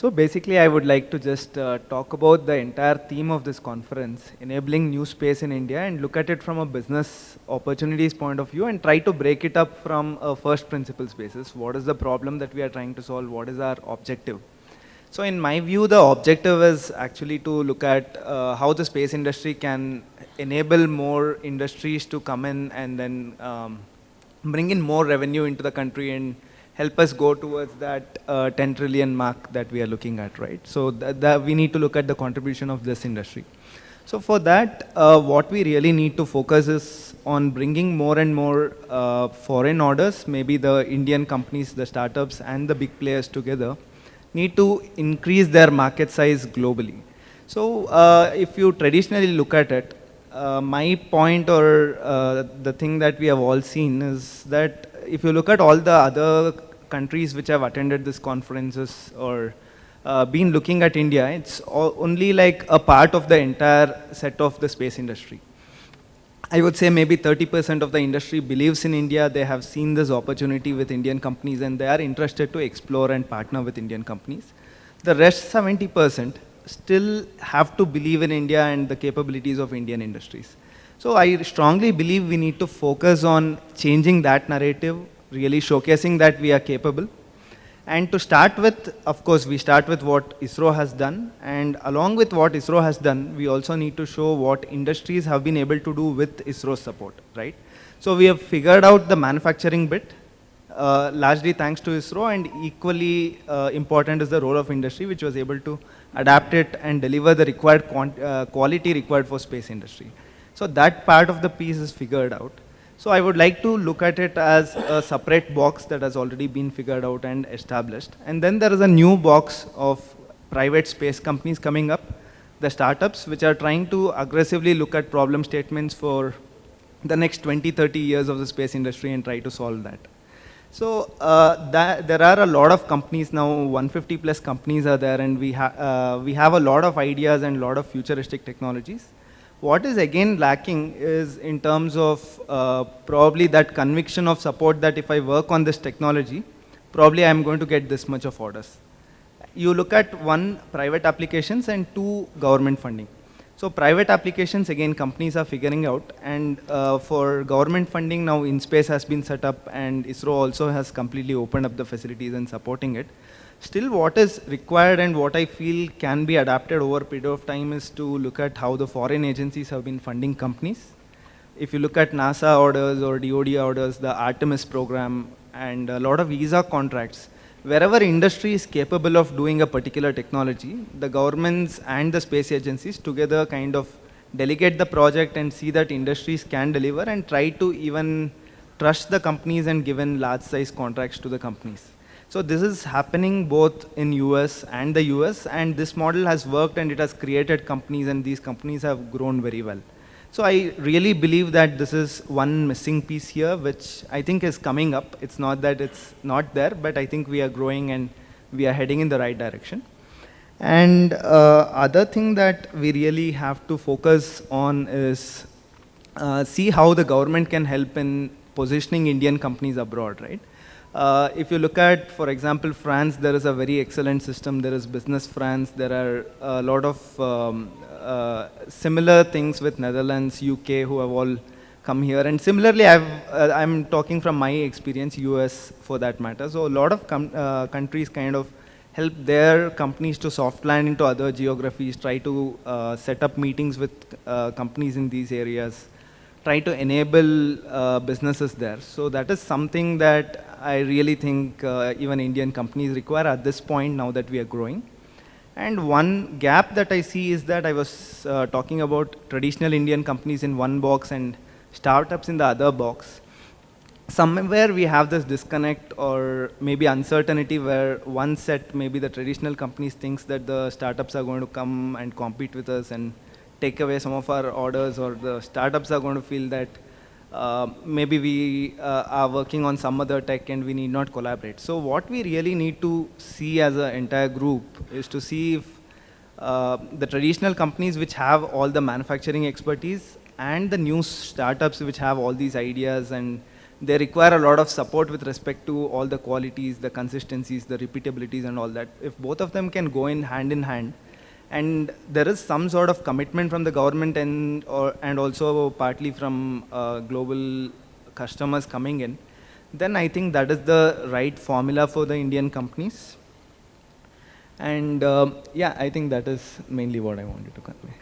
So basically, I would like to just talk about the entire theme of this conference, enabling new space in India, and look at it from a business opportunities point of view and try to break it up from a first principles basis. What is the problem that we are trying to solve? What is our objective? So in my view, the objective is actually to look at how the space industry can enable more industries to come in and then bring in more revenue into the country and help us go towards that 10 trillion mark that we are looking at, right? So that we need to look at the contribution of this industry. So for that, what we really need to focus is on bringing more and more foreign orders, maybe the Indian companies, the startups and the big players together need to increase their market size globally. So if you traditionally look at it, my point or the thing that we have all seen is that if you look at all the other countries which have attended this conferences or been looking at India, it's only like a part of the entire set of the space industry. I would say maybe 30% of the industry believes in India. They have seen this opportunity with Indian companies and they are interested to explore and partner with Indian companies. The rest 70% still have to believe in India and the capabilities of Indian industries. So I strongly believe we need to focus on changing that narrative, really showcasing that we are capable. And to start with, of course, we start with what ISRO has done. And along with what ISRO has done, we also need to show what industries have been able to do with ISRO's support, right? So we have figured out the manufacturing bit, largely thanks to ISRO, and equally important is the role of industry, which was able to adapt it and deliver the required quality required for space industry. So that part of the piece is figured out. So I would like to look at it as a separate box that has already been figured out and established. And then there is a new box of private space companies coming up, the startups, which are trying to aggressively look at problem statements for the next 20, 30 years of the space industry and try to solve that. So there are a lot of companies now, 150 plus companies are there, and we have a lot of ideas and a lot of futuristic technologies. What is again lacking is in terms of probably that conviction of support that if I work on this technology, probably I'm going to get this much of orders. You look at one, private applications, and two, government funding. So private applications, again, companies are figuring out, and for government funding now, InSpace has been set up and ISRO also has completely opened up the facilities and supporting it. Still, what is required and what I feel can be adapted over a period of time is to look at how the foreign agencies have been funding companies. If you look at NASA orders or DoD orders, the Artemis program, and a lot of visa contracts, wherever industry is capable of doing a particular technology, the governments and the space agencies together kind of delegate the project and see that industries can deliver and try to even trust the companies and given large size contracts to the companies. So this is happening both in US and the US, and this model has worked and it has created companies, and these companies have grown very well. So I really believe that this is one missing piece here, which I think is coming up. It's not that it's not there, but I think we are growing and we are heading in the right direction. And other thing that we really have to focus on is see how the government can help in positioning Indian companies abroad, right? If you look at, for example, France, there is a very excellent system. There is Business France. There are a lot of similar things with Netherlands, UK, who have all come here. And similarly, I'm talking from my experience, US for that matter. So a lot of countries kind of help their companies to soft land into other geographies, try to set up meetings with companies in these areas, try to enable businesses there. So that is something that I really think even Indian companies require at this point now that we are growing. And one gap that I see is that I was talking about traditional Indian companies in one box and startups in the other box. Somewhere we have this disconnect or maybe uncertainty where one set, maybe the traditional companies thinks that the startups are going to come and compete with us and take away some of our orders, or the startups are going to feel that maybe we are working on some other tech and we need not collaborate. So what we really need to see as an entire group is to see if the traditional companies which have all the manufacturing expertise and the new startups which have all these ideas and they require a lot of support with respect to all the qualities, the consistencies, the repeatabilities and all that. If both of them can go in hand, and there is some sort of commitment from the government and also partly from global customers coming in, then I think that is the right formula for the Indian companies. And yeah, I think that is mainly what I wanted to convey.